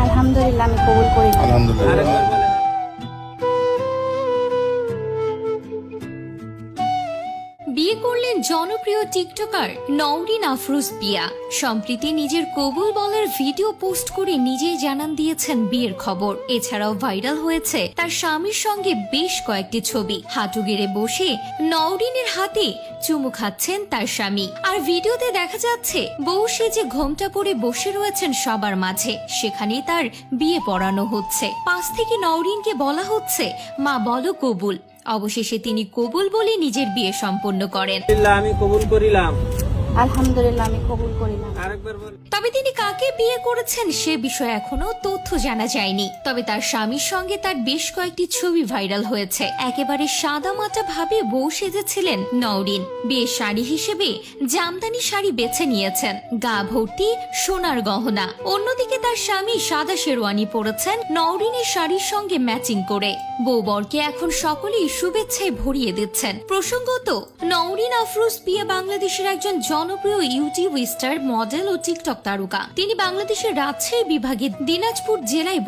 আলহামদুলিল্লাহ, আমি কবুল করি। আলহামদুলিল্লাহ। বিয়ে করলেন জনপ্রিয় টিকটকার নওরিন আফরোজ পিয়া। সম্প্রতি নিজের কবুল বলার ভিডিও পোস্ট করে নিজেই জানান দিয়েছেন বিয়ের খবর। এছাড়াও ভাইরাল হয়েছে তার স্বামীর সঙ্গে বেশ কয়েকটি ছবি। হাঁটু গেড়ে বসে নওরিনের হাতে চুমু খাচ্ছেন তার স্বামী। আর ভিডিওতে দেখা যাচ্ছে বউ সেজে ঘোমটা পরে বসে রয়েছেন সবার মাঝে। সেখানেই তার বিয়ে পড়ানো হচ্ছে। পাশ থেকে নওরিনকে বলা হচ্ছে, মা বলো কবুল। অবশেষে তিনি কবুল বলে নিজের বিয়ে সম্পন্ন করেন। আমি কবুল করিলাম। আলহামদুলিল্লাহ, আমি কবুল করিলাম। আরেকবার বল। তবে তিনি কাকে বিয়ে করেছেন সে বিষয়ে এখনো তথ্য জানা যায়নি। তবে তার স্বামীর সঙ্গে তার বেশ কয়েকটি ছবি ভাইরাল হয়েছে। একেবারে সাদামাটা ভাবে বউ সেজেছিলেন নওরিন। বিয়ের শাড়ি হিসেবে জামদানি শাড়ি বেছে নিয়েছেন, গা ভর্তি সোনার গহনা। অন্যদিকে তার স্বামী সাদা শেরওয়ানি পরেছেন নওরিনের শাড়ির সঙ্গে ম্যাচিং করে। বউ বরকে এখন সকলেই শুভেচ্ছায় ভরিয়ে দিচ্ছেন। প্রসঙ্গত, নওরিন আফরোজ পিয়া বাংলাদেশের একজন জনপ্রিয় ইউটিউব স্টার, মডেল ও টিকটক তারকা। তিনি বাংলাদেশের রাজশাহী বিভাগের দিনাজপুর জেলায়